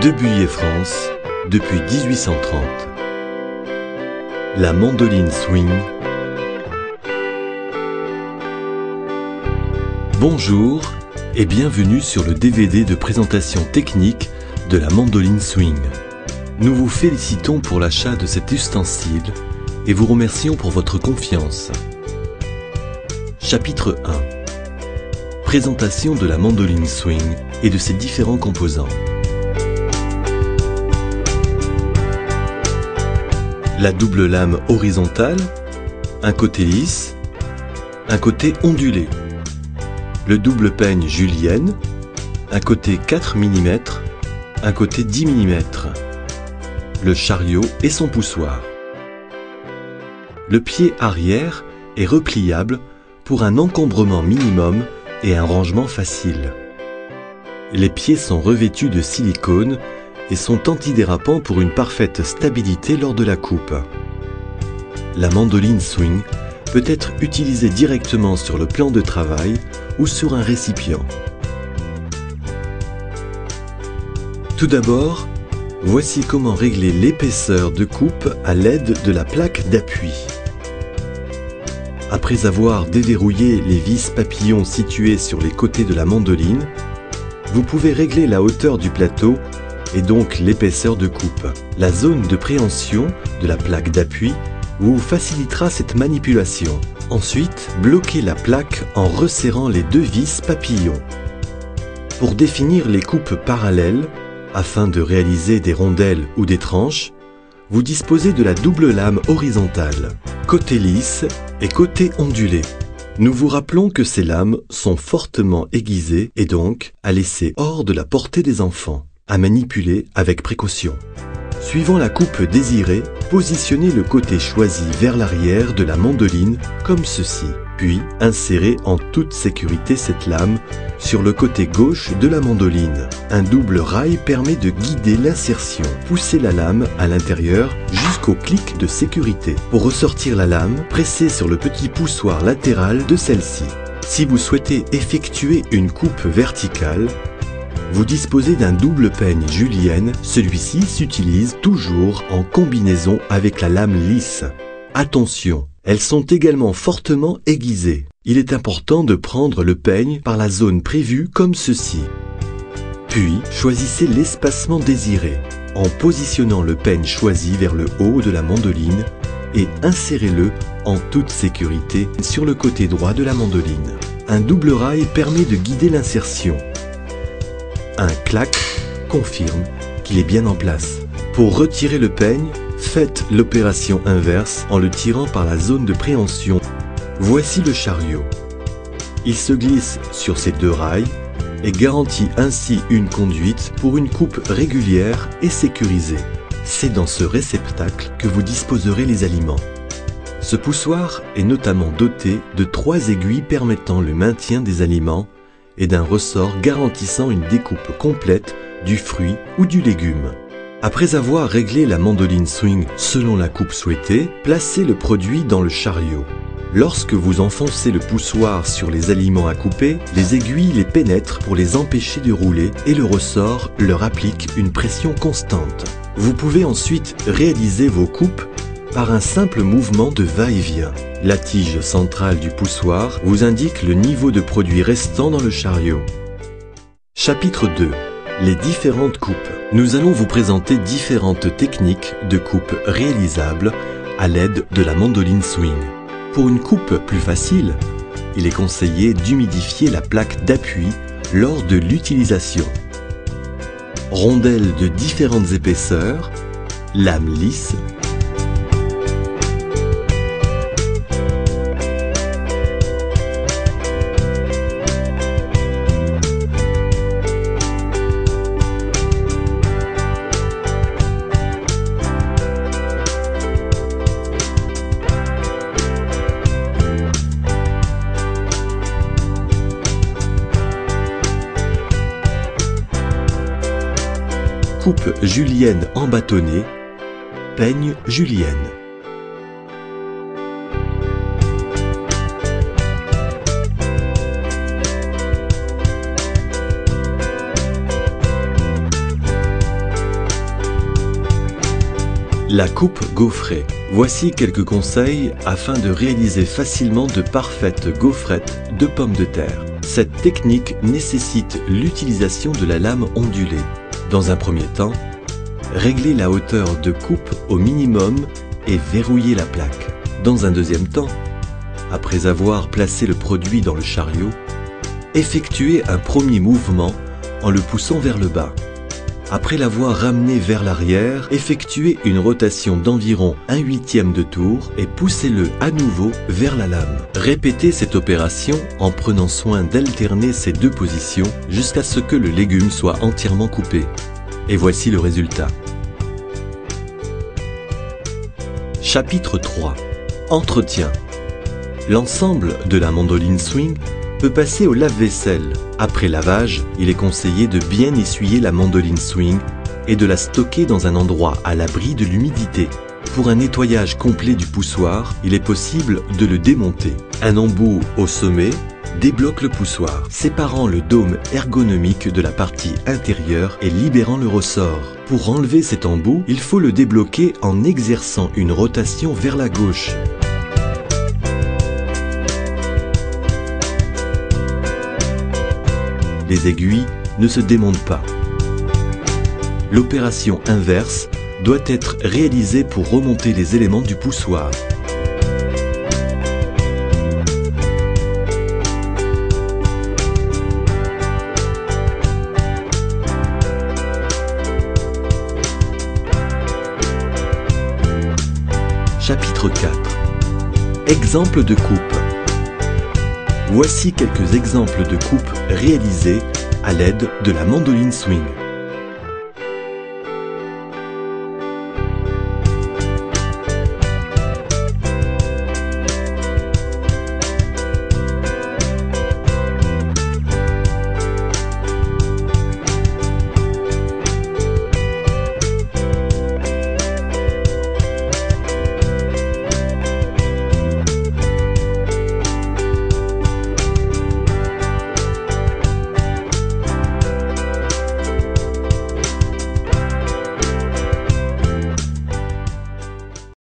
Debuye France, depuis 1830. La mandoline swing. Bonjour et bienvenue sur le DVD de présentation technique de la mandoline swing. Nous vous félicitons pour l'achat de cet ustensile et vous remercions pour votre confiance. Chapitre 1. Présentation de la mandoline swing et de ses différents composants. La double lame horizontale, un côté lisse, un côté ondulé. Le double peigne julienne, un côté 4 mm, un côté 10 mm. Le chariot et son poussoir. Le pied arrière est repliable pour un encombrement minimum et un rangement facile. Les pieds sont revêtus de silicone et sont antidérapants pour une parfaite stabilité lors de la coupe. La mandoline swing peut être utilisée directement sur le plan de travail ou sur un récipient. Tout d'abord, voici comment régler l'épaisseur de coupe à l'aide de la plaque d'appui. Après avoir déverrouillé les vis papillons situées sur les côtés de la mandoline, vous pouvez régler la hauteur du plateau et donc l'épaisseur de coupe. La zone de préhension de la plaque d'appui vous facilitera cette manipulation. Ensuite, bloquez la plaque en resserrant les deux vis papillons. Pour définir les coupes parallèles, afin de réaliser des rondelles ou des tranches, vous disposez de la double lame horizontale, côté lisse et côté ondulé. Nous vous rappelons que ces lames sont fortement aiguisées et donc à laisser hors de la portée des enfants, à manipuler avec précaution. Suivant la coupe désirée, positionnez le côté choisi vers l'arrière de la mandoline comme ceci, puis insérez en toute sécurité cette lame sur le côté gauche de la mandoline. Un double rail permet de guider l'insertion. Poussez la lame à l'intérieur jusqu'au clic de sécurité. Pour ressortir la lame, pressez sur le petit poussoir latéral de celle-ci. Si vous souhaitez effectuer une coupe verticale, vous disposez d'un double peigne julienne. Celui-ci s'utilise toujours en combinaison avec la lame lisse. Attention, elles sont également fortement aiguisées. Il est important de prendre le peigne par la zone prévue comme ceci. Puis, choisissez l'espacement désiré en positionnant le peigne choisi vers le haut de la mandoline et insérez-le en toute sécurité sur le côté droit de la mandoline. Un double rail permet de guider l'insertion. Un clac confirme qu'il est bien en place. Pour retirer le peigne, faites l'opération inverse en le tirant par la zone de préhension. Voici le chariot. Il se glisse sur ces deux rails et garantit ainsi une conduite pour une coupe régulière et sécurisée. C'est dans ce réceptacle que vous disposerez les aliments. Ce poussoir est notamment doté de 3 aiguilles permettant le maintien des aliments et d'un ressort garantissant une découpe complète du fruit ou du légume. Après avoir réglé la mandoline swing selon la coupe souhaitée, placez le produit dans le chariot. Lorsque vous enfoncez le poussoir sur les aliments à couper, les aiguilles les pénètrent pour les empêcher de rouler et le ressort leur applique une pression constante. Vous pouvez ensuite réaliser vos coupes par un simple mouvement de va-et-vient. La tige centrale du poussoir vous indique le niveau de produit restant dans le chariot. Chapitre 2. Les différentes coupes. Nous allons vous présenter différentes techniques de coupe réalisables à l'aide de la mandoline swing. Pour une coupe plus facile, il est conseillé d'humidifier la plaque d'appui lors de l'utilisation. Rondelles de différentes épaisseurs, lames lisses, coupe julienne en bâtonnet, peigne julienne. La coupe gaufrée. Voici quelques conseils afin de réaliser facilement de parfaites gaufrettes de pommes de terre. Cette technique nécessite l'utilisation de la lame ondulée. Dans un premier temps, réglez la hauteur de coupe au minimum et verrouillez la plaque. Dans un deuxième temps, après avoir placé le produit dans le chariot, effectuez un premier mouvement en le poussant vers le bas. Après l'avoir ramené vers l'arrière, effectuez une rotation d'environ 1/8 de tour et poussez-le à nouveau vers la lame. Répétez cette opération en prenant soin d'alterner ces deux positions jusqu'à ce que le légume soit entièrement coupé. Et voici le résultat. Chapitre 3. Entretien. L'ensemble de la mandoline swing peut passer au lave-vaisselle. Après lavage, il est conseillé de bien essuyer la mandoline swing et de la stocker dans un endroit à l'abri de l'humidité. Pour un nettoyage complet du poussoir, il est possible de le démonter. Un embout au sommet débloque le poussoir, séparant le dôme ergonomique de la partie intérieure et libérant le ressort. Pour enlever cet embout, il faut le débloquer en exerçant une rotation vers la gauche. Les aiguilles ne se démontent pas. L'opération inverse doit être réalisée pour remonter les éléments du poussoir. Chapitre 4. Exemple de coupe. Voici quelques exemples de coupes réalisées à l'aide de la mandoline swing.